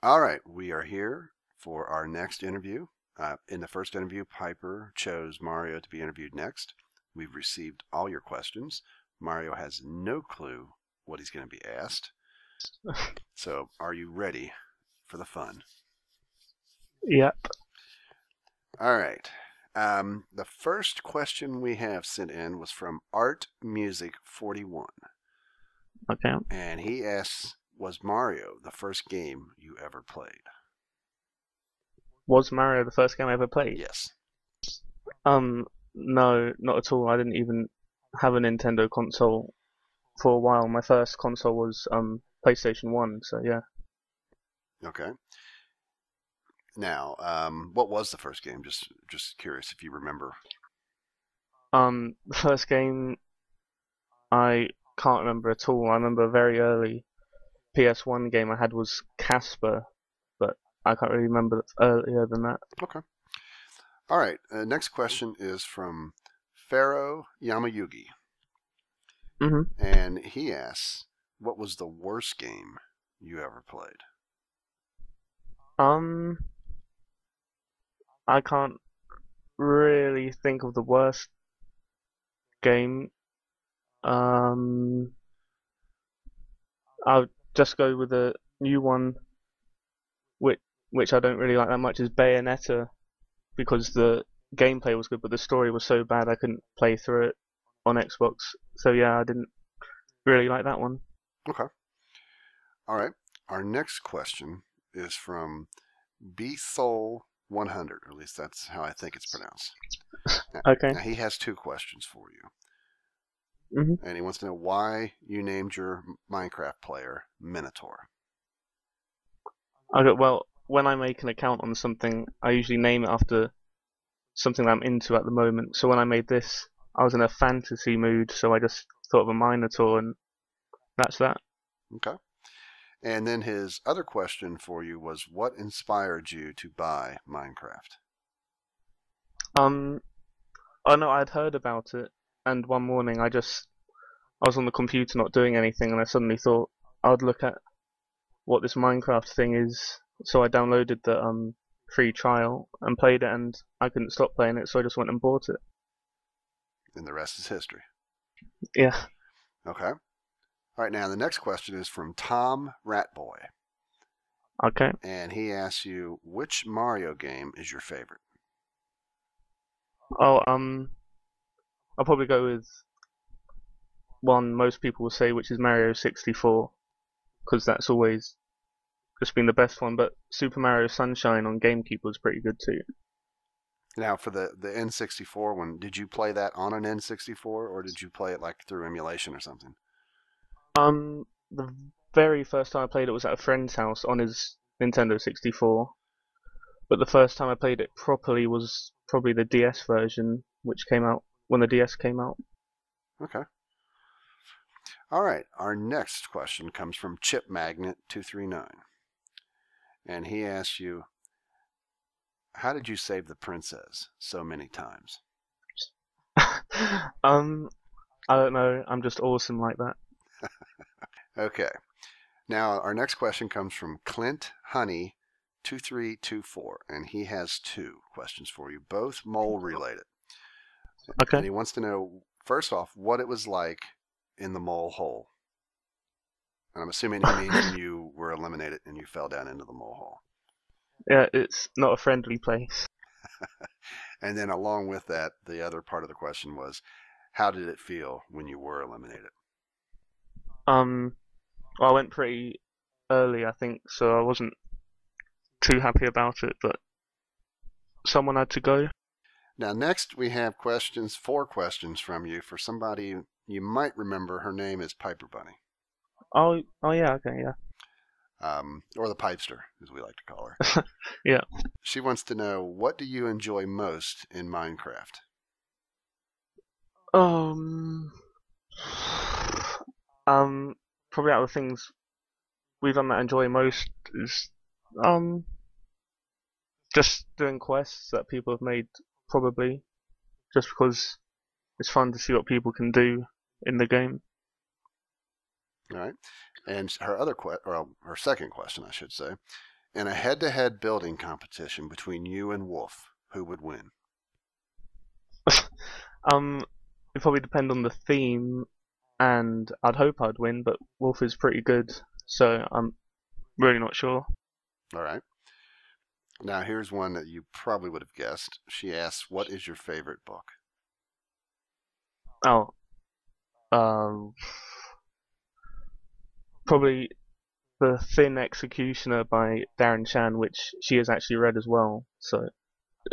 All right, we are here for our next interview. In the first interview, Piper chose Mario to be interviewed next. We've received all your questions. Mario has no clue what he's going to be asked. So, are you ready for the fun? Yep. All right. The first question we have sent in was from Art Music 41. Okay. And he asks, was Mario the first game you ever played? Was Mario the first game I ever played? Yes. No, not at all. I didn't even have a Nintendo console for a while. My first console was PlayStation 1, so yeah. Okay. Now, what was the first game? Just curious if you remember. The first game I can't remember at all. I remember a very early PS1 game I had was Casper, but I can't really remember earlier than that. Okay. All right. Next question is from Pharaoh Yamayugi. And he asks, what was the worst game you ever played? I can't really think of the worst game. I'll just go with a new one, which I don't really like that much, is Bayonetta, because the gameplay was good, but the story was so bad I couldn't play through it on Xbox. So yeah, I didn't really like that one. Okay. All right. Our next question is from B-Soul 100, or at least that's how I think it's pronounced. Okay. Now he has two questions for you. Mm-hmm. And he wants to know why you named your Minecraft player Minotaur. Okay, well, when I make an account on something, I usually name it after something that I'm into at the moment. So when I made this, I was in a fantasy mood, so I just thought of a Minotaur, and that's that. Okay. And then his other question for you was, what inspired you to buy Minecraft? Oh no, I'd heard about it, and one morning I was on the computer not doing anything, and I suddenly thought I'd look at what this Minecraft thing is. So I downloaded the free trial and played it, and I couldn't stop playing it, so I just went and bought it. And the rest is history. Yeah. Okay. All right, now the next question is from Tom Ratboy. Okay. And he asks you, which Mario game is your favorite? Oh, I'll probably go with one most people will say, which is Mario 64, because that's always just been the best one. But Super Mario Sunshine on GameCube was pretty good too. Now, for the N64 one, did you play that on an N64, or did you play it like through emulation or something? The very first time I played it was at a friend's house on his Nintendo 64. But the first time I played it properly was probably the DS version, which came out when the DS came out. Okay. All right. Our next question comes from Chip Magnet 239. And he asks you, how did you save the princess so many times? I don't know. I'm just awesome like that. Okay. Now, our next question comes from Clint Honey 2324, and he has two questions for you, both mole related. Okay. And he wants to know, first off, what it was like in the mole hole. And I'm assuming he means when you were eliminated and you fell down into the mole hole. Yeah, it's not a friendly place. And then along with that, the other part of the question was, how did it feel when you were eliminated? Well, I went pretty early, I think, so I wasn't too happy about it, but someone had to go. Now, next we have four questions from you for somebody you might remember. Her name is Piper Bunny. Oh yeah, okay, yeah. Or the Pipester, as we like to call her. Yeah. She wants to know, what do you enjoy most in Minecraft? Um, Probably out of the things we've done that I enjoy most is just doing quests that people have made, probably, just because it's fun to see what people can do in the game. All right. And her other or her second question, I should say, In a head-to-head building competition between you and Wolf, who would win? It probably depend on the theme, and I'd hope I'd win, but Wolf is pretty good, so I'm really not sure. All right. Now here's one that you probably would have guessed. She asks, "What is your favorite book?" Oh, um, probably The Thin Executioner by Darren Shan, which she has actually read as well. So,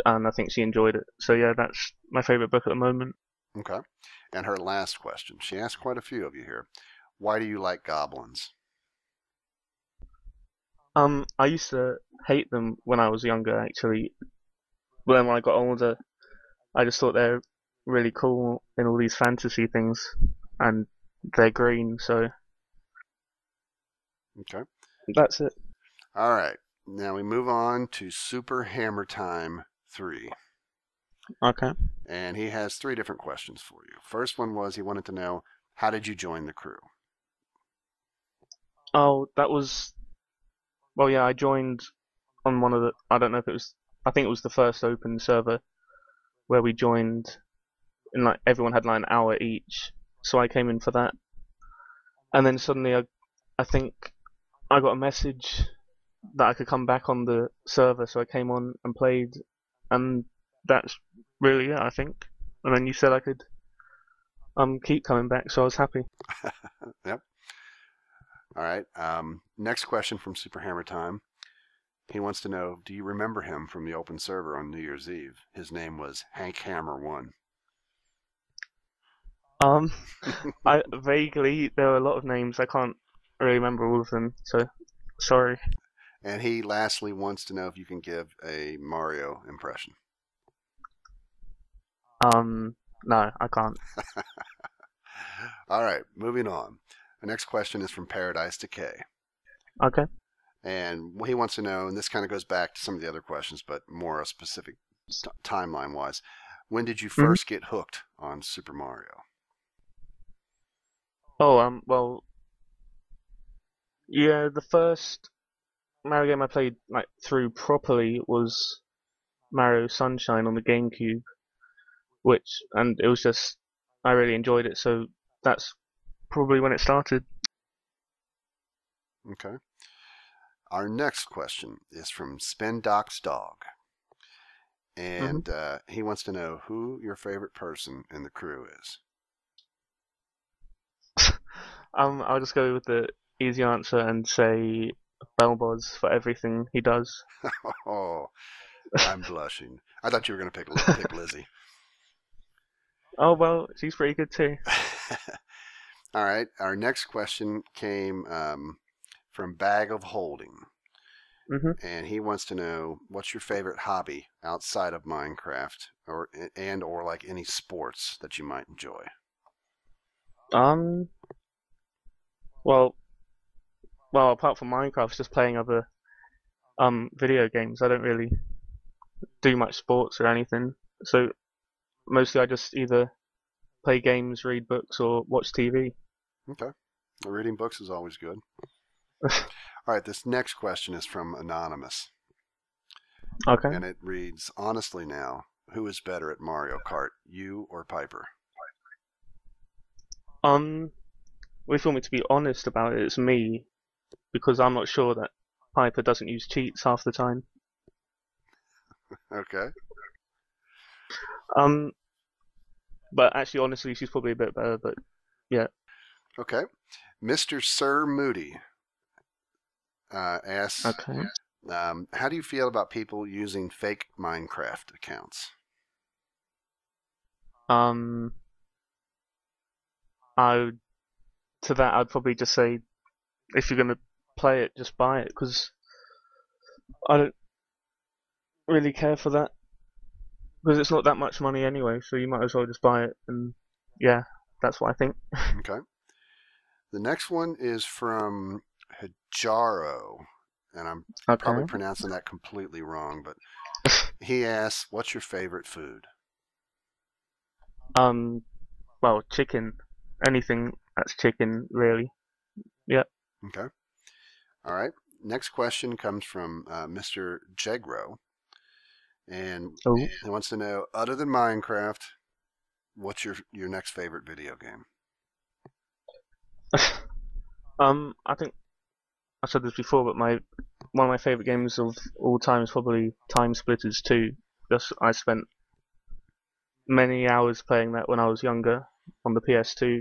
and I think she enjoyed it. So yeah, that's my favorite book at the moment. Okay. And her last question. She asked quite a few of you here. Why do you like goblins? I used to hate them when I was younger, actually. But then when I got older, I just thought they're really cool in all these fantasy things, and they're green, so Okay. that's it. All right. Now we move on to Super Hammer Time 3. Okay. And he has 3 different questions for you. First one was he wanted to know, how did you join the crew? Oh, that was well, yeah. I joined on one of the. I don't know if it was. I think it was the first open server where we joined, and like everyone had like an hour each. So I came in for that, and then suddenly I think I got a message that I could come back on the server, so I came on and played, and that's really it, I think. And then you said I could keep coming back, so I was happy. Yep. All right. Next question from Super Hammer Time. He wants to know, do you remember him from the open server on New Year's Eve? His name was Hank Hammer 1. Um, I vaguely there were a lot of names I can't really remember all of them, so sorry. And he lastly wants to know if you can give a Mario impression. No, I can't. All right, moving on. The next question is from Paradise Decay. Okay. And he wants to know, and this kind of goes back to some of the other questions, but more a specific timeline wise. When did you first get hooked on Super Mario? Oh, well, yeah, the first Mario game I played like through properly was Mario Sunshine on the GameCube, and it was just I really enjoyed it, so that's probably when it started. Okay. Our next question is from Spendoc's Dog. And he wants to know who your favorite person in the crew is. I'll just go with the easy answer and say Belboz for everything he does. Oh, I'm blushing. I thought you were going to pick Lizzie. Oh well, she's pretty good too. All right. Our next question came from Bag of Holding. And he wants to know, what's your favorite hobby outside of Minecraft or like any sports that you might enjoy? Well, apart from Minecraft, just playing other video games. I don't really do much sports or anything. So mostly I just either play games, read books, or watch TV. Okay. Reading books is always good. All right, this next question is from Anonymous. Okay. And it reads, honestly now, who is better at Mario Kart, you or Piper? If you want me to be honest about it, it's me, because I'm not sure that Piper doesn't use cheats half the time. Okay. But actually, honestly, she's probably a bit better, but yeah. Okay. Mr. Sir Moody asks, Okay. how do you feel about people using fake Minecraft accounts? To that, I'd probably just say, if you're gonna play it, just buy it, because I don't really care for that, because it's not that much money anyway, so you might as well just buy it, and yeah, that's what I think. Okay. The next one is from Hijaro, and I'm probably pronouncing that completely wrong, but he asks, what's your favorite food? Well, chicken. Anything that's chicken, really. Yeah. Okay. All right. next question comes from Mr. Jegro, and Oh. he wants to know, other than Minecraft, what's your next favorite video game? I think I said this before, but one of my favorite games of all time is probably Time Splitters 2. I spent many hours playing that when I was younger on the PS2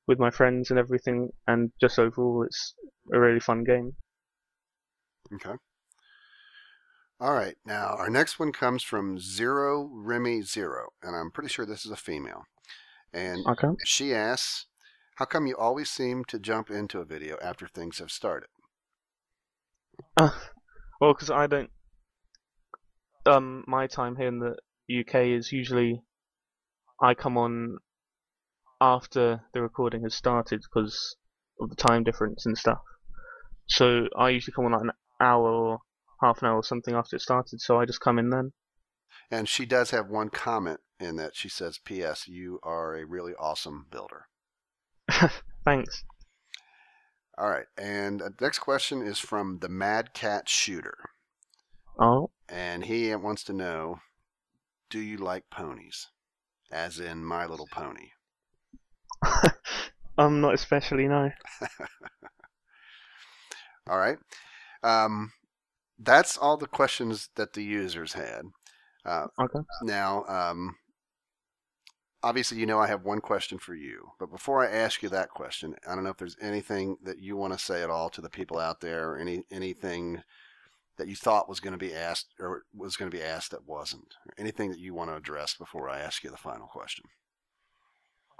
with my friends and everything, and just overall, it's a really fun game. Okay. All right. Now, our next one comes from Zero Remy Zero, and I'm pretty sure this is a female. And Okay. she asks, how come you always seem to jump into a video after things have started? Well, because I don't. My time here in the UK is usually I come on after the recording has started because of the time difference and stuff. So I usually come on like an hour or half an hour or something after it started, so I just come in then. And she does have one comment in that she says, P.S. You are a really awesome builder. Thanks. All right. And the next question is from the Mad Cat Shooter. Oh. And he wants to know, do you like ponies? As in My Little Pony. Not especially, no. All right. That's all the questions that the users had. Okay. Now, obviously, I have one question for you. But before I ask you that question, I don't know if there's anything that you want to say at all to the people out there, or anything that you thought was going to be asked or was going to be asked that wasn't, or anything that you want to address before I ask you the final question.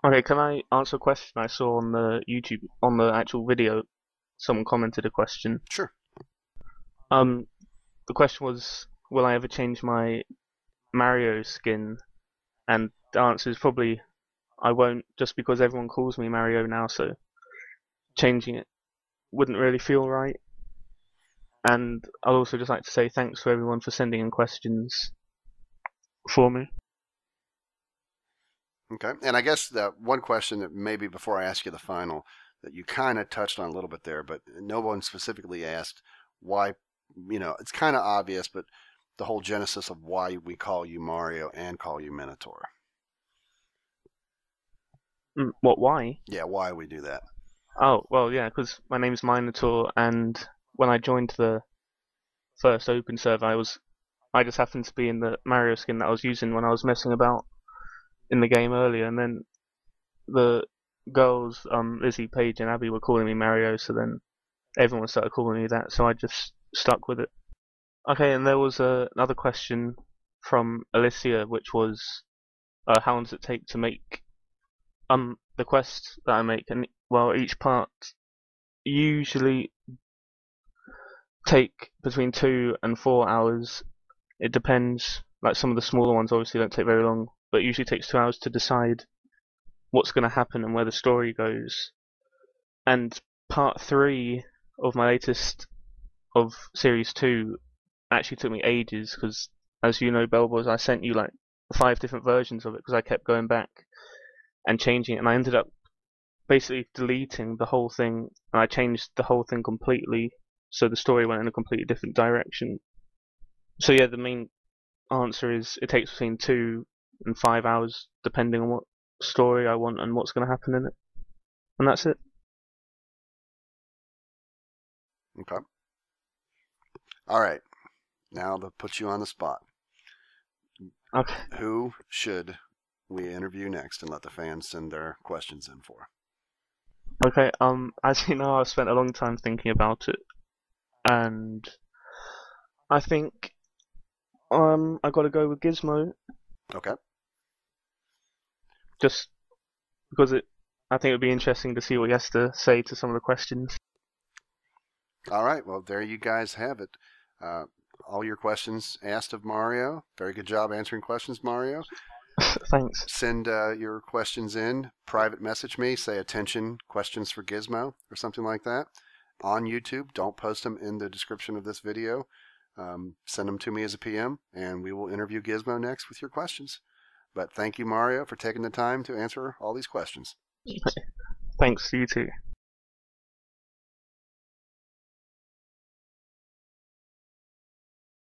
Okay, can I answer a question I saw on the YouTube, on the actual video? Someone commented a question. Sure. The question was, will I ever change my Mario skin? And the answer is probably I won't, just because everyone calls me Mario now, so changing it wouldn't really feel right. And I'd also just like to say thanks to everyone for sending in questions for me. Okay. And I guess the one question that maybe before I ask you the final that you kind of touched on a little bit there, but no one specifically asked why, it's kind of obvious, but the whole genesis of why we call you Mario and call you Minotaur. What, why? Yeah, why we do that. Oh, well, yeah, because my name's Minotaur, and when I joined the first open server, I just happened to be in the Mario skin that I was using when I was messing about in the game earlier, and then the girls, Lizzie, Paige, and Abby were calling me Mario, so then everyone started calling me that, so I just stuck with it. Okay, and there was another question from Alicia, which was, how long does it take to make the quest that I make? And well, each part usually take between 2 and 4 hours. It depends. Like some of the smaller ones obviously don't take very long, but it usually takes 2 hours to decide what's going to happen and where the story goes. And part 3 of my latest of series 2 actually took me ages because, as you know, Bellboys, I sent you like 5 different versions of it because I kept going back and changing it, and I ended up basically deleting the whole thing, and I changed the whole thing completely, so the story went in a completely different direction. So yeah, the main answer is it takes between 2 and 5 hours, depending on what story I want and what's going to happen in it, and that's it. Okay. All right. Now to put you on the spot. Okay. Who should we interview next and let the fans send their questions in for? Okay. As you know, I've spent a long time thinking about it, and I think I got to go with Gizmo. Okay. Just because I think it would be interesting to see what he has to say to some of the questions. All right. Well, there you guys have it. All your questions asked of Mario. Very good job answering questions, Mario. Thanks. Send your questions in. Private message me. Say attention questions for Gizmo or something like that on YouTube. Don't post them in the description of this video. Send them to me as a PM, and we will interview Gizmo next with your questions. But thank you, Mario, for taking the time to answer all these questions. Thanks, you too.